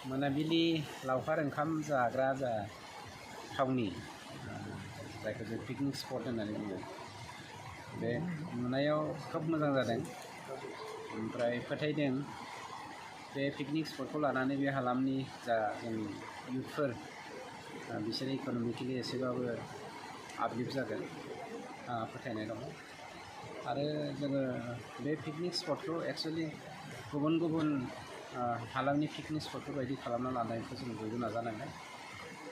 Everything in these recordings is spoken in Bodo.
मोनाबिलि लावखार ओंखाम जाग्रा जा थावनि जायखौ जों पिकनिक स्पट होननानै बुङो बे नुनायाव खोब मोजां जादों। ओमफ्राय फोथायदों बे पिकनिक स्पटखौ लानानै बे हालामनि जा जोंनि इयुथफोर बिसोर इक'नमिकेलि एसेबाबो आपलिफ्ट जागोन फोथायनाय दङ। आरो जोङो बे पिकनिक स्पटखौ एक्सुवेलि गुबुन गुबुन हालामनि पिकनिक स्पटफोर बायदि खालामना लानायखौ जों बयबो नाजानांगोन।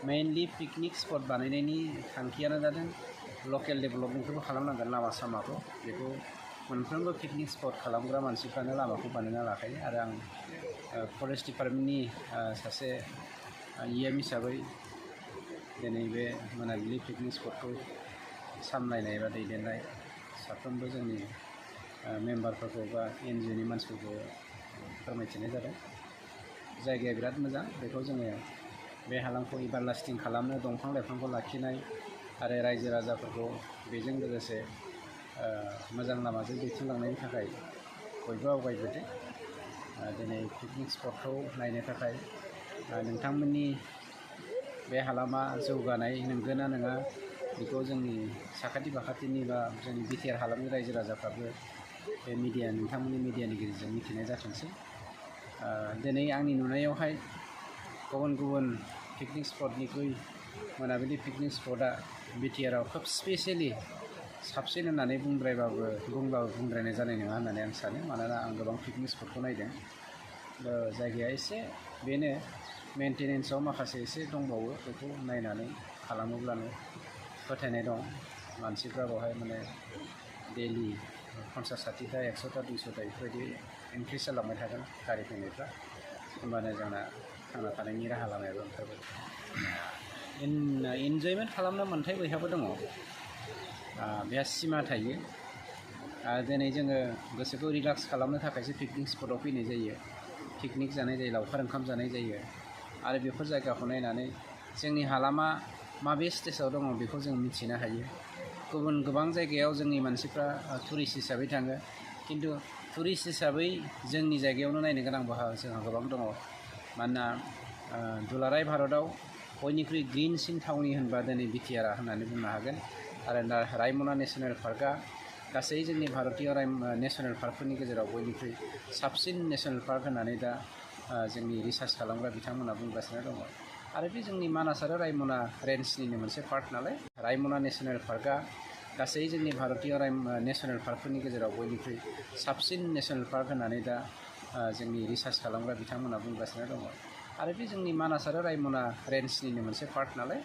मेइनलि पिकनिक स्पट बानायनायनि थांखियानो जादों लकेल डेभेलपमेन्टखौबो खालामनांगोन। लामा सामाखौ बेखौ मोनफ्रोमबो पिकनिक स्पट खालामग्रा मानसिफ्रानो लामाखौ बानायना लाखायो। आरो आं फरेस्ट डिपार्टमेन्टनि सासे EM हिसाबै दिनै बे मोनाबिलि पिकनिक स्पटखौ सामलायनाय एबा दैदेननाय साफ्रोमबो जोंनि मेम्बारफोरखौ बा NGOनि मानसिफोरखौ फोरमायथिनाय जादों। जायगाया बिराद मोजां। बेखौ जोङो बे हालामखौ एभारलास्टिं खालामनो दंफां लाइफांखौ लाखिनाय आरो रायजो राजाफोरखौ बेजों लोगोसे मोजां लामाजों दैथिंलांनायनि थाखाय बयबो आवगायबोदों। दिनै पिकनिक स्पटखौ नायनो थाखाय नोंथांमोननि बे हालामा जौगानाय नंगौना नङा बेखौ जोंनि साखाथि फाखाथिनि बा जोंनि BTR हालामनि रायजो राजाफ्राबो बे नोंथांमोननि मिडियानि गेजेरजों मिथिनाय जाथोंसै। दिनै आंनि नुनायावहाय गुबुन गुबुन पिकनिक स्पटनिख्रुइ मोनाबिलि पिकनिक स्पटआ BTRआव खोब स्पेसियेलि साबसिन होननानै बुंब्लाबो बुंद्रायनाय जानाय नङा होननानै आं सानो। मानोना आं गोबां पिकनिक स्पटखौ नायदों। जायगाया एसे बेनो मेनटेनेन्सआव माखासे एसे दंबावो। बेखौ नायनानै खालामोब्लानो फोथायनाय दं मानसिफ्रा बेवहाय माने डेलि 50-60टा 100टा 200टा बेफोरबायदि इनक्रिज जालांबाय थागोन गारि फैनायफ्रा। होमबानो जोंना थांना थानायनि राहा लामायाबो ओंखारबाय। इन्जयमेन्ट खालामनो मोन्थाय बयहाबो दङ। बेहा सिमा थायो। दिनै जोङो गोसोखौ रिलेक्स खालामनो थाखायसो पिकनिक स्पटआव फैनाय जायो। पिकनिक जानाय जायो, लावखार ओंखाम जानाय जायो। आरो बेफोर जायगाखौ नायनानै जोंनि हालामा माबे स्टेजाव दङ बेखौ जों मिथिनो हायो। गोबां जायगायाव जोंनि मानसिफ्रा टुरिस्ट हिसाबै थाङो। खिन्थु टुरिस्ट हिसाबै जोंनि जायगायावनो नायनो गोनां जोंहा गोबां दङ। मानोना दुलाराय भारतआव बयनिख्रुइ ग्रिनसिन थावनि होनबा दिनै BTR होननानै बुंनो हागोन। आरो रायमना नेसनेल पार्कआ गासै जोंनि भारतीय नेसनेल पार्कफोरनि गेजेराव बयनिख्रुइ साबसिन नेसनेल पार्क होननानै दा जोंनि रिसार्च खालामग्रा बिथांमोना बुंगासिनो दङ। आरो बे जोंनि मानास आरो रायमना रेन्जनिनो मोनसे पार्ट नालाय। रायमना नेसनेल पार्कआ गासै जोंनि भारतीय नेसनेल पार्कफोरनि गेजेराव बयनिख्रुइ साबसिन नेसनेल पार्क होननानै दा जोंनि रिसार्च खालामग्रा बिथांमोना बुंगासिनो दङ। आरो बे जोंनि मानास आरो रायमना रेन्जनिनो मोनसे पार्ट नालाय।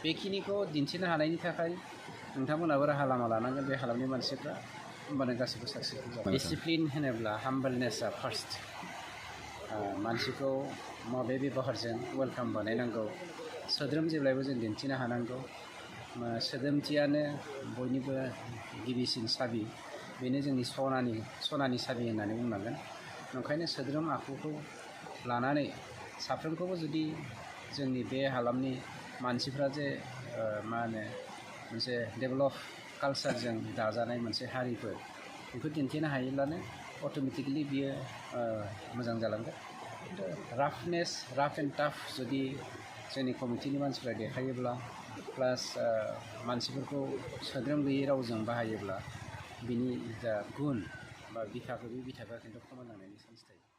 बेखिनिखौ दिन्थिनो हानायनि थाखाय नोंथांमोनाबो राहा लामा लानांगोन बे हालामनि मानसिफ्रा। होमबानो गासैबो साक्सेसफुल जागोन। डिसिप्लिन होनोब्ला हाम्बलनेसआ फार्स्ट। मानसिखौ माबे बेबहारजों वेलकाम बानायनांगौ, सोद्रोम जेब्लायबो जों दिन्थिनो हानांगौ। सोद्रोमथियानो बयनिबो गिबिसिन साबि। बेनो जोंनि सनानि साबि होननानै बुंनांगोन। ओंखायनो सोद्रोम आखुखौ लानानै साफ्रोमखौबो जुदि जोंनि बे हालामनि मानसिफ्रा जे मोनसे डेभेलप कालसारजों दाजानाय मोनसे हारिफोर बेखौ दिन्थिनो हायोब्लानो अट'मेटिकेलि बियो मोजां जालांगोन। खिन्थु राफ एन्ड टाफ जुदि जोंनि कमिटिनि मानसिफ्रा देखायोब्ला प्लास मानसिफोरखौ सोद्रोम गैयै रावजों बाहायोब्ला बिनि जा गुन बा बिथाखौ खमायलांनायनि चान्स थायो।